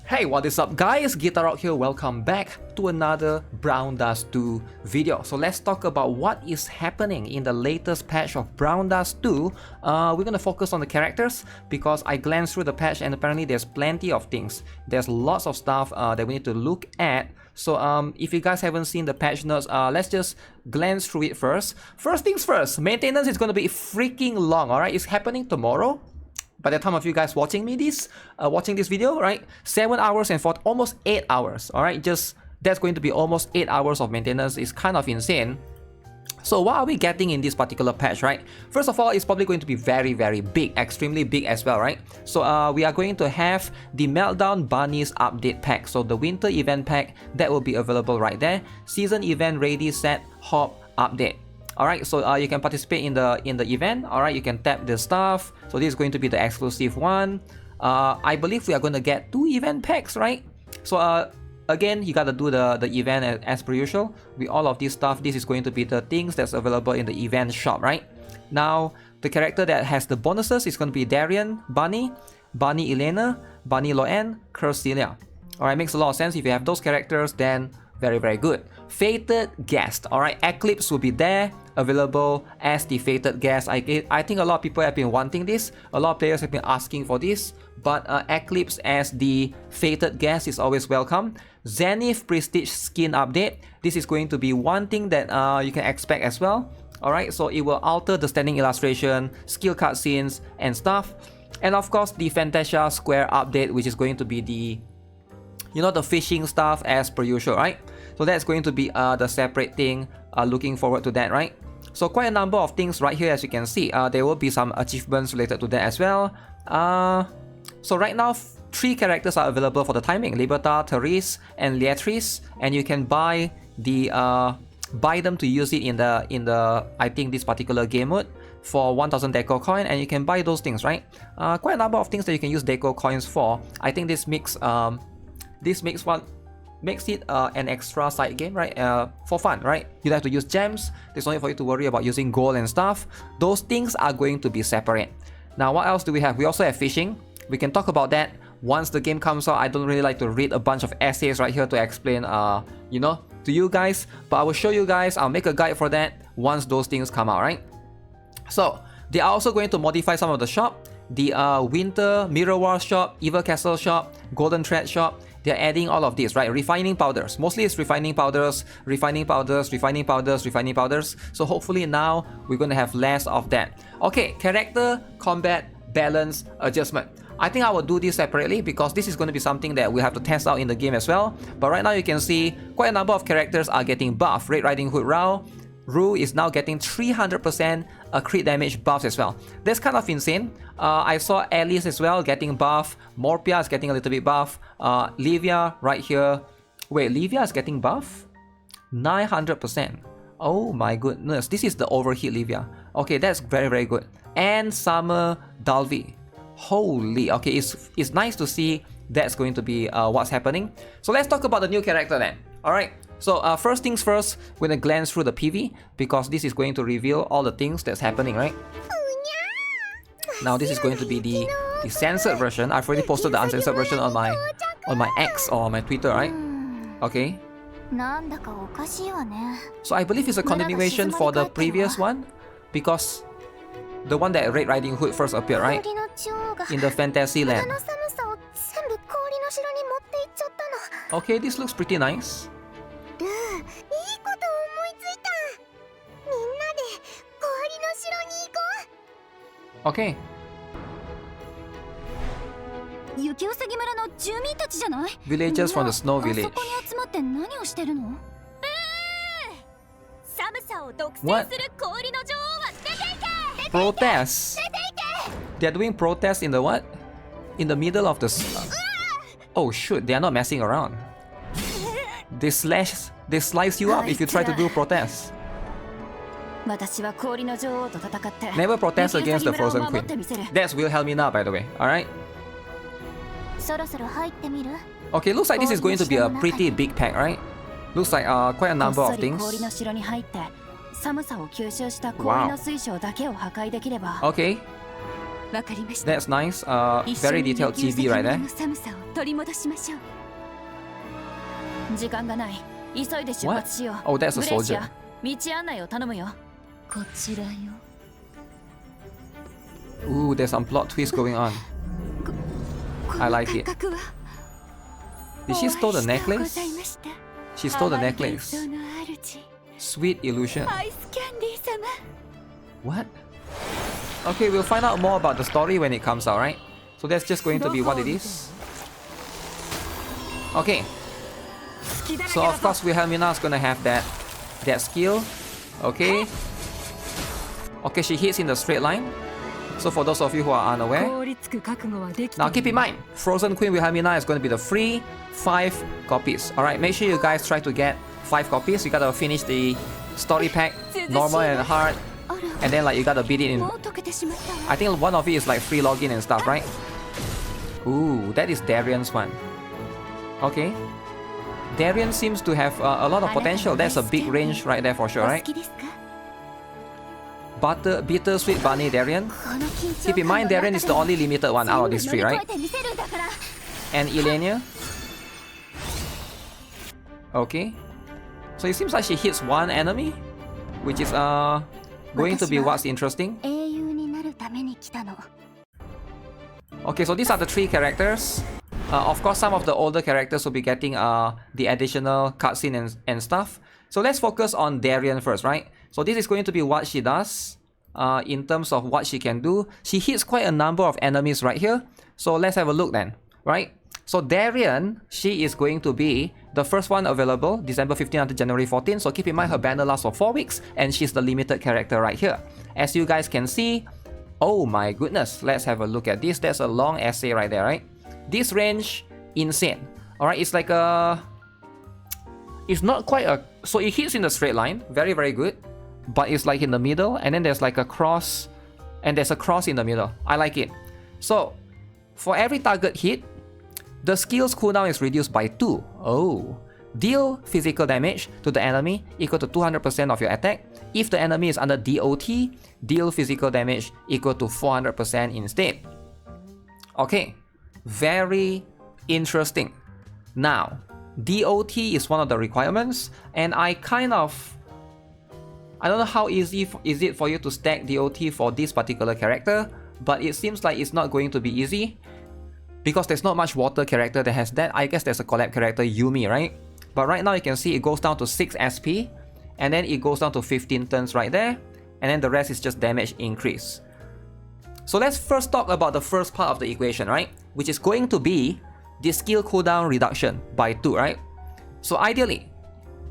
Hey, what is up guys? GuitarRock here, welcome back to another Brown Dust 2 video. So let's talk about what is happening in the latest patch of Brown Dust 2. We're gonna focus on the characters because I glanced through the patch and apparently there's plenty of things. There's lots of stuff that we need to look at. So if you guys haven't seen the patch notes, let's just glance through it first. First things first, maintenance is gonna be freaking long, alright? It's happening tomorrow. By the time of you guys watching this video, right? 7 hours and almost 8 hours. All right, that's going to be almost 8 hours of maintenance. It's kind of insane. So what are we getting in this particular patch, right? First of all, it's probably going to be very, very big, extremely big as well, right? So we are going to have the Meltdown Bunnies update pack. So the winter event pack that will be available right there. Season event ready set hop update. Alright, so you can participate in the event. Alright, you can tap the stuff. So this is going to be the exclusive one. I believe we are going to get 2 event packs, right? So again, you gotta do the event as per usual. With all of this stuff, this is going to be the things that's available in the event shop, right? Now, the character that has the bonuses is going to be Darian, Bunnie, Eleaneer, Bunnie Loen, Celia. Alright, makes a lot of sense. If you have those characters, then very, very good. Fated guest. Alright, Eclipse will be there, available as the fated guest. I think a lot of people have been wanting this. A lot of players have been asking for this. But Eclipse as the fated guest is always welcome. Zenith Prestige skin update. This is going to be one thing that you can expect as well. Alright, so it will alter the standing illustration, skill cutscenes, and stuff. And of course, the Fantasia Square update, which is going to be the the fishing stuff as per usual, right? So that's going to be the separate thing. Looking forward to that, right? So quite a number of things right here, as you can see. There will be some achievements related to that as well. So right now, 3 characters are available for the timing: Liberta, Therese, and Leatrice. And you can buy them to use it in the I think this particular game mode for 1000 deco coin, and you can buy those things, right? Quite a number of things that you can use deco coins for. I think this makes it an extra side game, right? For fun, right? You have to use gems. There's no need for you to worry about using gold and stuff. Those things are going to be separate. Now, what else do we have? We also have fishing. We can talk about that once the game comes out. I don't really like to read a bunch of essays right here to explain, to you guys. But I will show you guys. I'll make a guide for that once those things come out, right? So they are also going to modify some of the shop. The Winter Mirror War shop, Evil Castle shop, Golden Thread shop. They're adding all of this, right? Refining powders. Mostly it's refining powders. So hopefully now we're going to have less of that. Okay, character, combat, balance, adjustment. I think I will do this separately because this is going to be something that we have to test out in the game as well. But right now you can see quite a number of characters are getting buffed. Red Riding Hood Rue is now getting 300% crit damage buffs as well. That's kind of insane. I saw Alice as well getting buff. Morpia is getting a little bit buff. Livia right here. Wait, Livia is getting buff? 900%. Oh my goodness. This is the overheat Livia. Okay, that's very, very good. And Summer Dalvi. Holy. Okay, it's nice to see that's going to be what's happening. So let's talk about the new character then. Alright. So first things first, we're gonna glance through the PV because this is going to reveal all the things that's happening, right? Now this is going to be the censored version. I've already posted the uncensored version on my X or my Twitter, right? Okay. So I believe it's a continuation for the previous one because the one that Red Riding Hood first appeared, right? In the Fantasy Land. Okay, this looks pretty nice. Okay. Villagers from the Snow Village. What? Protests? They're doing protests in the what? In the middle of the... Oh shoot, they are not messing around. They slice you up if you try to do protests. Never protest against the Frozen Queen. That's Wilhelmina, by the way. Alright? Okay, looks like this is going to be a pretty big pack, right? Looks like quite a number of things. Wow. Okay. That's nice. Very detailed TV right there. What? Oh, that's a soldier. Ooh, there's some plot twist going on. I like it. Did she stole the necklace? She stole the necklace. Sweet illusion. What? Okay, we'll find out more about the story when it comes out, right? So that's just going to be what it is. Okay. So of course Wilhelmina is gonna have that skill. Okay. Okay, she hits in the straight line. So for those of you who are unaware, now keep in mind, Frozen Queen Wilhelmina is going to be the free 5 copies. Alright, make sure you guys try to get 5 copies. You gotta finish the story pack, normal and hard, and then like you gotta beat it in. I think one of it is like free login and stuff, right? Ooh, that is Darian's one. Okay. Darian seems to have a lot of potential. That's a big range right there for sure, right? Bittersweet Bunny Darian. Keep in mind, Darian is the only limited one out of these 3, right? And Eleaneer. Okay. So it seems like she hits one enemy, which is going to be what's interesting. Okay, so these are the 3 characters. Of course, some of the older characters will be getting the additional cutscene and stuff. So let's focus on Darian first, right? So this is going to be what she does in terms of what she can do. She hits quite a number of enemies right here. So let's have a look then, right? So Darian, she is going to be the first one available December 15 until January 14. So keep in mind her banner lasts for 4 weeks and she's the limited character right here. As you guys can see, oh my goodness, let's have a look at this. That's a long essay right there, right? This range, insane. Alright, it's like a... It's not quite a... So it hits in the straight line, very, very good. But it's like in the middle, and then there's like a cross, and there's a cross in the middle. I like it. So, for every target hit, the skill's cooldown is reduced by 2. Oh. Deal physical damage to the enemy equal to 200% of your attack. If the enemy is under DOT, deal physical damage equal to 400% instead. Okay. Very interesting. Now, DOT is one of the requirements, and I don't know how easy is it for you to stack DOT for this particular character, but it seems like it's not going to be easy because there's not much water character that has that. I guess there's a collab character, Yumi, right? But right now you can see it goes down to 6 SP, and then it goes down to 15 turns right there, and then the rest is just damage increase. So let's first talk about the first part of the equation, right? Which is going to be the skill cooldown reduction by 2, right? So ideally,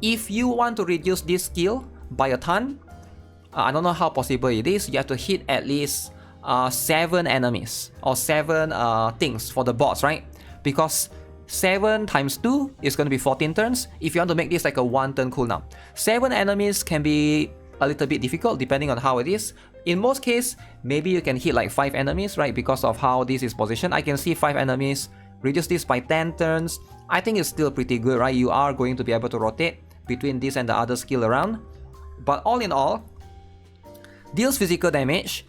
if you want to reduce this skill by a ton, I don't know how possible it is, you have to hit at least 7 enemies or 7 things for the boss, right? Because 7 times 2 is going to be 14 turns. If you want to make this like a 1 turn cooldown, 7 enemies can be a little bit difficult depending on how it is. In most cases, maybe you can hit like 5 enemies, right? Because of how this is positioned. I can see 5 enemies, reduce this by 10 turns. I think it's still pretty good, right? You are going to be able to rotate between this and the other skill around. But all in all, deals physical damage.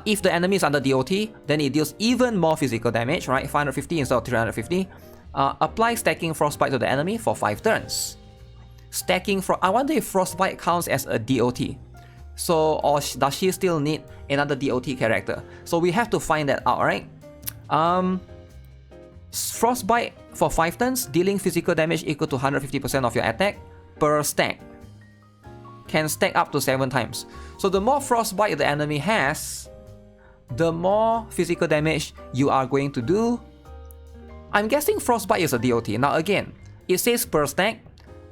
If the enemy is under DOT, then it deals even more physical damage, right? 550 instead of 350. Apply stacking frostbite to the enemy for 5 turns. Stacking I wonder if frostbite counts as a DOT. So, or does she still need another DOT character? So we have to find that out, right? Frostbite for 5 turns, dealing physical damage equal to 150% of your attack per stack. Can stack up to 7 times. So the more frostbite the enemy has, the more physical damage you are going to do. I'm guessing frostbite is a DOT. Now again, it says per stack,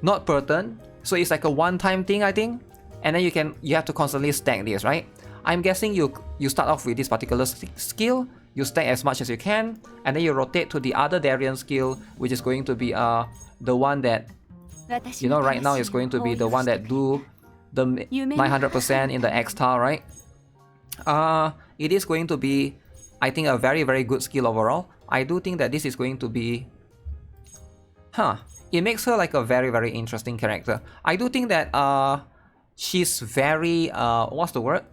not per turn. So it's like a one-time thing, I think. And then you have to constantly stack this, right? I'm guessing you start off with this particular skill, you stack as much as you can, and then you rotate to the other Darian skill, which is going to be the one that, you know, right now is going to be the one that do the 900% in the X tile, right? It is going to be, I think, a very, very good skill overall. I do think that this is going to be... It makes her like a very, very interesting character. I do think that she's very... what's the word?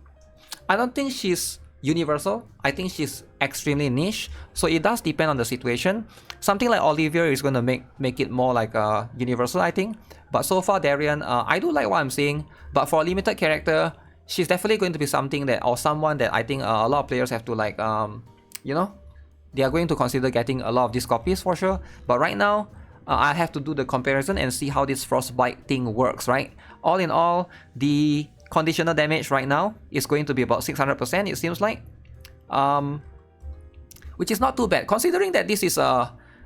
I don't think she's universal. I think she's extremely niche, so it does depend on the situation. Something like Olivia is going to make it more like a universal, I think. But so far, Darian, I do like what I'm seeing. But for a limited character, she's definitely going to be something that, or someone that I think a lot of players have to like, you know, they are going to consider getting a lot of these copies for sure. But right now, I have to do the comparison and see how this frostbite thing works, right? All in all, the conditional damage right now is going to be about 600%, it seems like, which is not too bad considering that this is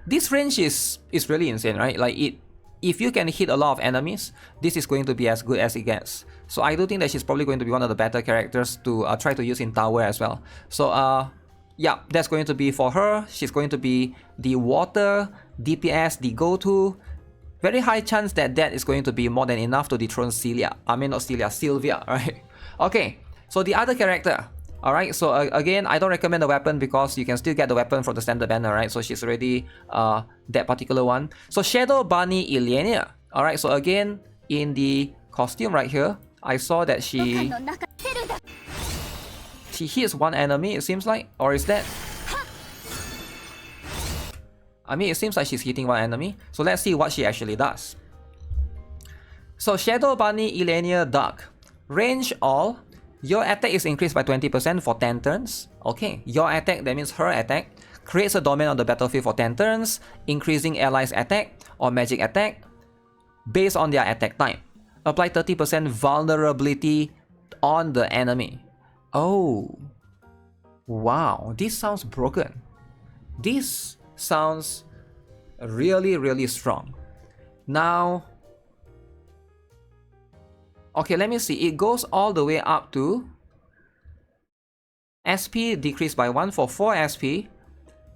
this range is really insane, right? Like if you can hit a lot of enemies, this is going to be as good as it gets. So I do think that she's probably going to be one of the better characters to try to use in tower as well. So yeah, that's going to be for her. She's going to be the water DPS, the go-to. Very high chance that is going to be more than enough to dethrone Celia. I mean, not Celia, Sylvia, right? Okay, so the other character. Alright, so again, I don't recommend the weapon because you can still get the weapon from the standard banner, right? So she's already that particular one. So Shadow Bunny Eleaneer. Alright, so again, in the costume right here, I saw that she hits one enemy, it seems like. Or is that... I mean, it seems like she's hitting one enemy. So let's see what she actually does. So Shadow Bunny Eleaneer Dark. Range all. Your attack is increased by 20% for 10 turns. Okay, your attack, that means her attack, creates a domain on the battlefield for 10 turns, increasing allies' attack or magic attack based on their attack time. Apply 30% vulnerability on the enemy. Oh, wow, this sounds broken. This sounds really, really strong. Now, okay, let me see. It goes all the way up to SP decreased by 1 for 4 SP.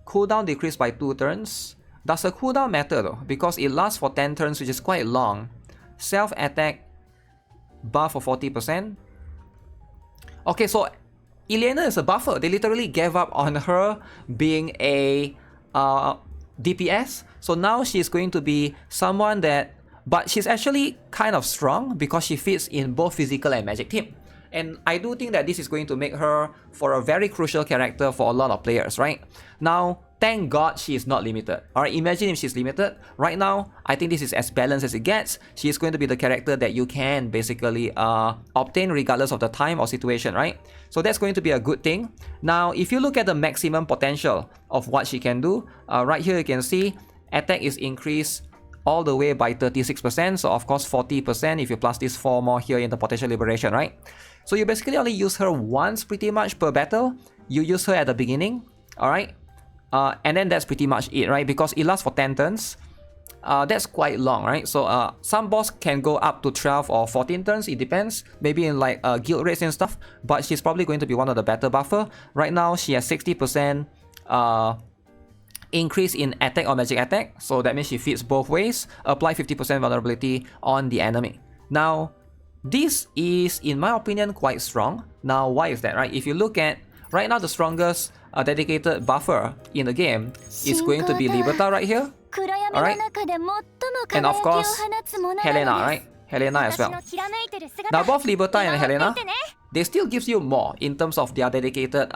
Cooldown decreased by 2 turns. Does the cooldown matter though? Because it lasts for 10 turns, which is quite long. Self-attack buff for 40%. Okay, so Eleaneer is a buffer. They literally gave up on her being a DPS. So now she's going to be someone that... But she's actually kind of strong because she fits in both physical and magic team. And I do think that this is going to make her for a very crucial character for a lot of players, right? Now, thank God she is not limited. Alright, imagine if she's limited. Right now, I think this is as balanced as it gets. She is going to be the character that you can basically obtain regardless of the time or situation, right? So that's going to be a good thing. Now, if you look at the maximum potential of what she can do, right here you can see attack is increased all the way by 36%, so of course 40% if you plus these 4 more here in the potential liberation, right? So you basically only use her once pretty much per battle. You use her at the beginning, alright? And then that's pretty much it, right? Because it lasts for 10 turns. That's quite long, right? So some boss can go up to 12 or 14 turns, it depends. Maybe in like guild raids and stuff, but she's probably going to be one of the better buffer. Right now, she has 60% increase in attack or magic attack, so that means she fits both ways. Apply 50% vulnerability on the enemy. Now, this is, in my opinion, quite strong. Now, why is that, right? If you look at, right now the strongest dedicated buffer in the game is going to be Liberta right here. Alright? And of course, Helena, right? Helena as well. Now, both Liberta and Helena, they still gives you more in terms of their dedicated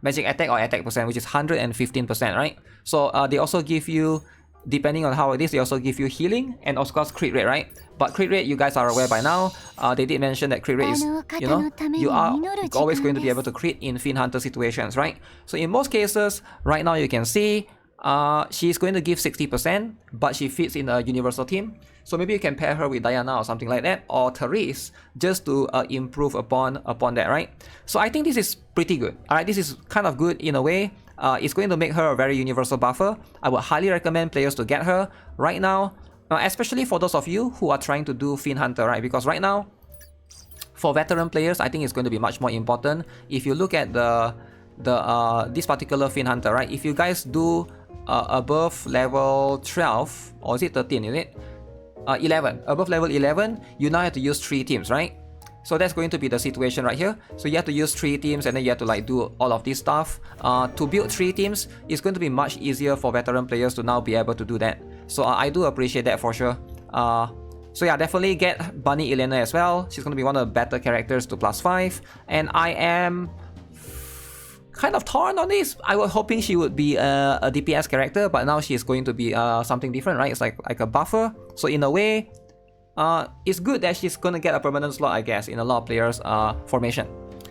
magic attack or attack percent, which is 115%, right? So they also give you, depending on how it is, they also give you healing and of course crit rate, right? But crit rate, you guys are aware by now. They did mention that crit rate is, you know, you are always going to be able to crit in Fiend Hunter situations, right? So in most cases, right now you can see she's going to give 60%, but she fits in a universal team. So maybe you can pair her with Diana or something like that, or Therese, just to improve upon that, right? So I think this is pretty good. Alright, this is kind of good in a way. It's going to make her a very universal buffer. I would highly recommend players to get her right now, especially for those of you who are trying to do Fiend Hunter, right? Because right now, for veteran players, I think it's going to be much more important. If you look at this particular Fiend Hunter, right? If you guys do above level 12, or is it 13, is it? 11. Above level 11, you now have to use 3 teams, right? So that's going to be the situation right here. So you have to use 3 teams and then you have to like do all of this stuff. To build 3 teams, it's going to be much easier for veteran players to now be able to do that. So I do appreciate that for sure. So yeah, definitely get Bunny Eleaneer as well. She's going to be one of the better characters to +5. And I am kind of torn on this. I was hoping she would be a DPS character, but now she's going to be something different, right? It's like a buffer. So in a way, it's good that she's gonna get a permanent slot, I guess, in a lot of players' formation.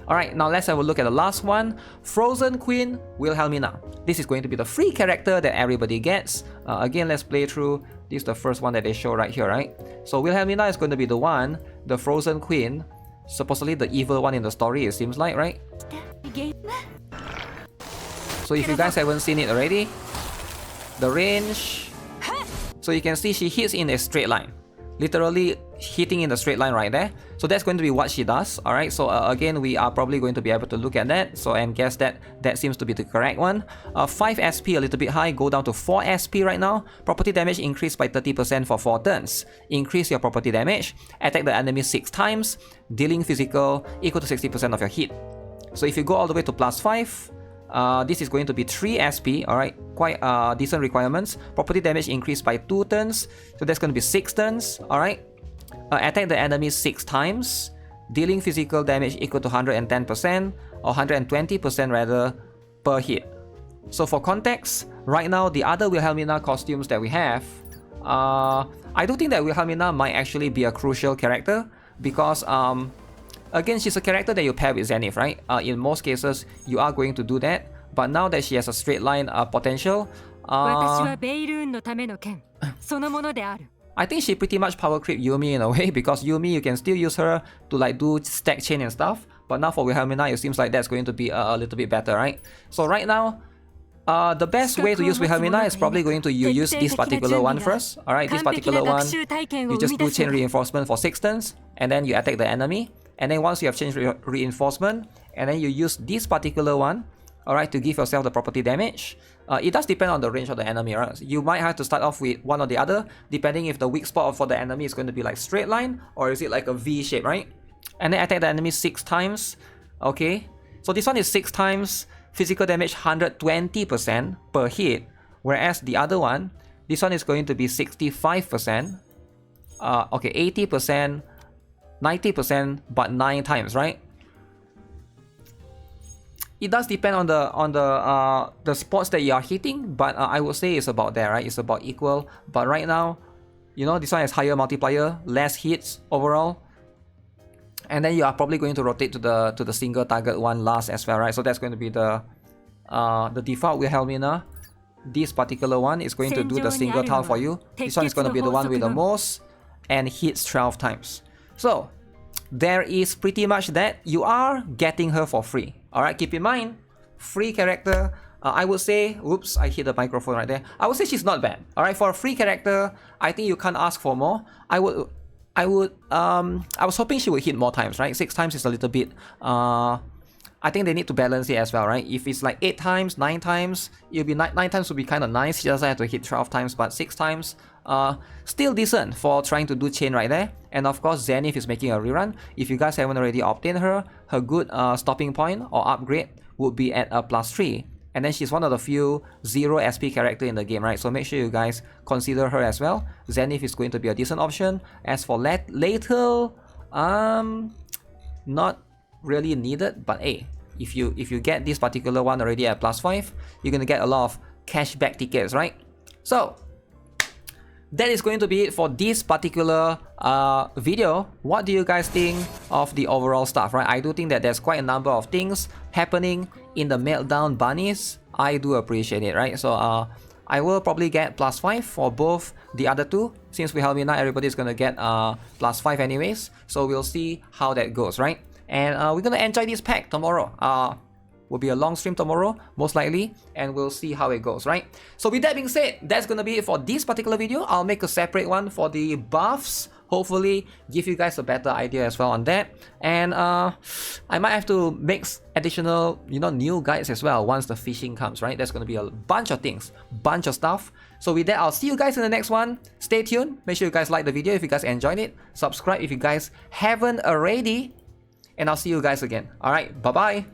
Alright, now let's have a look at the last one. Frozen Queen Wilhelmina. This is going to be the free character that everybody gets. Again, let's play through. This is the first one that they show right here, right? So Wilhelmina is going to be the one, the Frozen Queen. Supposedly the evil one in the story, it seems like, right? So if you guys haven't seen it already, the range... So you can see she hits in a straight line. Literally hitting in the straight line right there. So that's going to be what she does. Alright, so again, we are probably going to be able to look at that. So and guess that that seems to be the correct one. 5 SP, a little bit high, go down to 4 SP right now. Property damage increased by 30% for 4 turns. Increase your property damage. Attack the enemy 6 times. Dealing physical equal to 60% of your hit. So if you go all the way to +5, this is going to be 3 SP, alright, quite decent requirements. Property damage increased by 2 turns, so that's going to be 6 turns, alright. Attack the enemy 6 times, dealing physical damage equal to 110%, or 120% rather, per hit. So for context, right now the other Wilhelmina costumes that we have, I do think that Wilhelmina might actually be a crucial character, because again, she's a character that you pair with Zenith, right? In most cases, you are going to do that. But now that she has a straight line potential, I think she pretty much power creep Yumi in a way, because Yumi, you can still use her to like do stack chain and stuff. But now for Wilhelmina, it seems like that's going to be a little bit better, right? So right now, the best way to use Wilhelmina is probably going to use this particular one first. Alright, this particular one, you just do chain reinforcement for 6 turns, and then you attack the enemy. And then once you have changed reinforcement, and then you use this particular one, alright, to give yourself the property damage. It does depend on the range of the enemy, right? You might have to start off with one or the other, depending if the weak spot for the enemy is going to be like straight line, or is it like a V shape, right? And then attack the enemy 6 times, okay? So this one is 6 times, physical damage 120% per hit, whereas the other one, this one is going to be 65%, okay, 80%, 90%, but 9 times, right? It does depend on the spots that you are hitting, but I would say it's about there, right? It's about equal. But right now, you know, this one has higher multiplier, less hits overall, and then you are probably going to rotate to the single target one last as well, right? So that's going to be the default Wilhelmina. This particular one is going to do the single tile for you. This one is going to be the one with the most and hits 12 times. So there is pretty much that. You are getting her for free. Alright, keep in mind, free character. I would say, oops, I hit the microphone right there. I would say she's not bad. Alright, for a free character, I think you can't ask for more. I was hoping she would hit more times, right? 6 times is a little bit, I think they need to balance it as well, right? If it's like 8 times, 9 times, it'll be 9 times would be kind of nice. She doesn't have to hit 12 times, but 6 times, still decent for trying to do chain right there. And of course, Zenith is making a rerun. If you guys haven't already obtained her, her good stopping point or upgrade would be at a +3. And then she's one of the few 0 SP character in the game, right? So make sure you guys consider her as well. Zenith is going to be a decent option. As for later, not really needed, but hey, if you get this particular one already at +5, you're gonna get a lot of cashback tickets, right? So that is going to be it for this particular video. What do you guys think of the overall stuff, right? I do think that there's quite a number of things happening in the Meltdown bunnies. I do appreciate it, right? So I will probably get +5 for both the other two. Since we have not everybody's gonna get +5 anyways. So we'll see how that goes, right? And we're gonna enjoy this pack tomorrow. Will be a long stream tomorrow, most likely, and we'll see how it goes, right? So with that being said, that's gonna be it for this particular video. I'll make a separate one for the buffs. Hopefully, give you guys a better idea as well on that. And I might have to make additional, new guides as well once the fishing comes, right? That's gonna be a bunch of things, bunch of stuff. So with that, I'll see you guys in the next one. Stay tuned. Make sure you guys like the video if you guys enjoyed it. Subscribe if you guys haven't already. And I'll see you guys again. Alright, bye-bye.